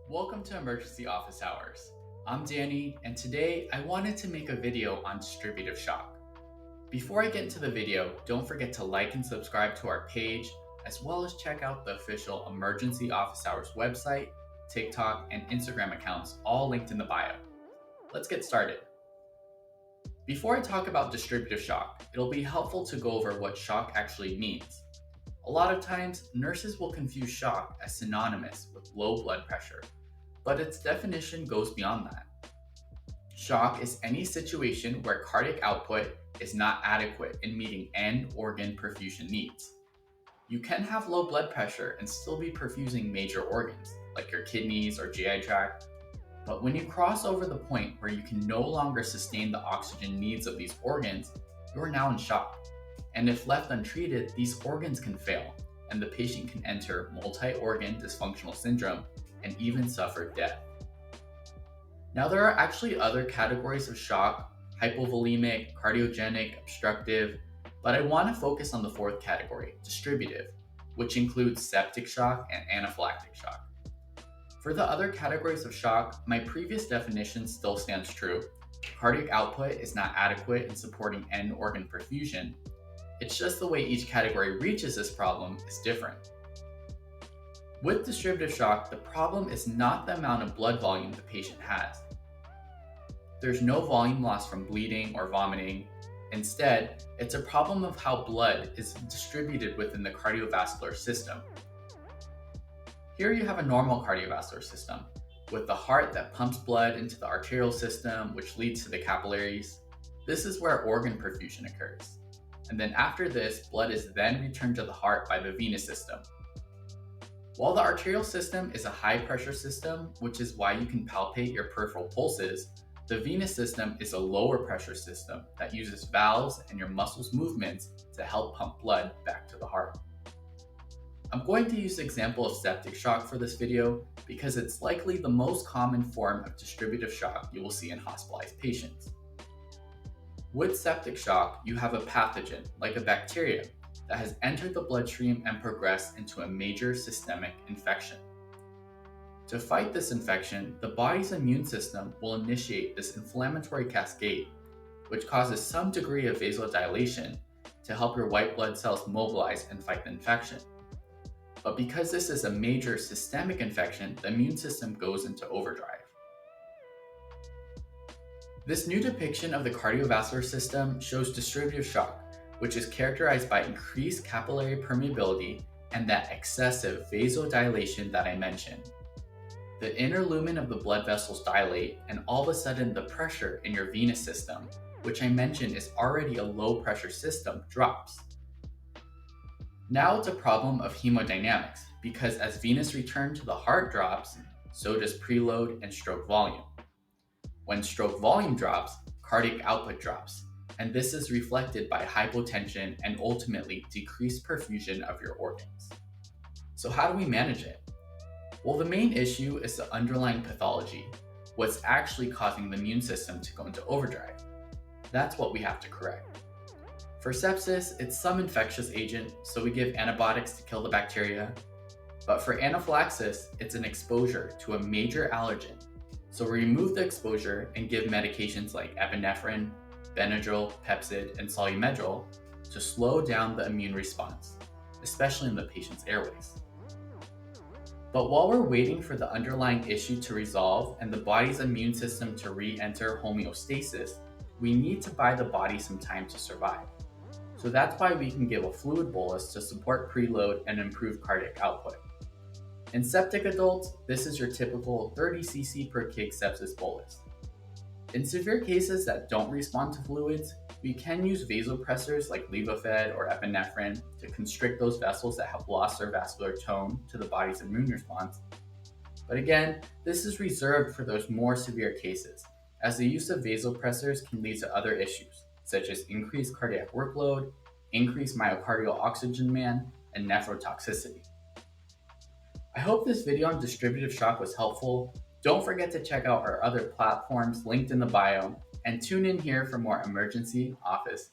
Welcome to Emergency Office Hours. I'm Danny, and today I wanted to make a video on distributive shock. Before I get into the video, don't forget to like and subscribe to our page, as well as check out the official Emergency Office Hours website, TikTok, and Instagram accounts, all linked in the bio. Let's get started. Before I talk about distributive shock, it'll be helpful to go over what shock actually means. A lot of times, nurses will confuse shock as synonymous with low blood pressure, but its definition goes beyond that. Shock is any situation where cardiac output is not adequate in meeting end organ perfusion needs. You can have low blood pressure and still be perfusing major organs, like your kidneys or GI tract, but when you cross over the point where you can no longer sustain the oxygen needs of these organs, you are now in shock. And if left untreated, these organs can fail, and the patient can enter multi-organ dysfunctional syndrome and even suffer death. Now, there are actually other categories of shock: hypovolemic, cardiogenic, obstructive, but I want to focus on the fourth category, distributive, which includes septic shock and anaphylactic shock. For the other categories of shock, my previous definition still stands true. Cardiac output is not adequate in supporting end organ perfusion. It's just the way each category reaches this problem is different. With distributive shock, the problem is not the amount of blood volume the patient has. There's no volume loss from bleeding or vomiting. Instead, it's a problem of how blood is distributed within the cardiovascular system. Here you have a normal cardiovascular system, with the heart that pumps blood into the arterial system, which leads to the capillaries. This is where organ perfusion occurs. And then after this, blood is then returned to the heart by the venous system. While the arterial system is a high pressure system, which is why you can palpate your peripheral pulses, the venous system is a lower pressure system that uses valves and your muscles' movements to help pump blood back to the heart. I'm going to use the example of septic shock for this video because it's likely the most common form of distributive shock you will see in hospitalized patients. With septic shock, you have a pathogen, like a bacteria, that has entered the bloodstream and progressed into a major systemic infection. To fight this infection, the body's immune system will initiate this inflammatory cascade, which causes some degree of vasodilation to help your white blood cells mobilize and fight the infection. But because this is a major systemic infection, the immune system goes into overdrive. This new depiction of the cardiovascular system shows distributive shock, which is characterized by increased capillary permeability and that excessive vasodilation that I mentioned. The inner lumen of the blood vessels dilate, and all of a sudden the pressure in your venous system, which I mentioned is already a low pressure system, drops. Now it's a problem of hemodynamics, because as venous return to the heart drops, so does preload and stroke volume. When stroke volume drops, cardiac output drops, and this is reflected by hypotension and ultimately decreased perfusion of your organs. So how do we manage it? Well, the main issue is the underlying pathology, what's actually causing the immune system to go into overdrive. That's what we have to correct. For sepsis, it's some infectious agent, so we give antibiotics to kill the bacteria. But for anaphylaxis, it's an exposure to a major allergen. So we remove the exposure and give medications like epinephrine, Benadryl, Pepcid, and Solumedrol to slow down the immune response, especially in the patient's airways. But while we're waiting for the underlying issue to resolve and the body's immune system to re-enter homeostasis, we need to buy the body some time to survive. So that's why we can give a fluid bolus to support preload and improve cardiac output. In septic adults, this is your typical 30 cc per kg sepsis bolus. In severe cases that don't respond to fluids, we can use vasopressors like Levophed or epinephrine to constrict those vessels that have lost their vascular tone to the body's immune response. But again, this is reserved for those more severe cases, as the use of vasopressors can lead to other issues, such as increased cardiac workload, increased myocardial oxygen demand, and nephrotoxicity. I hope this video on distributive shock was helpful. Don't forget to check out our other platforms linked in the bio, and tune in here for more emergency office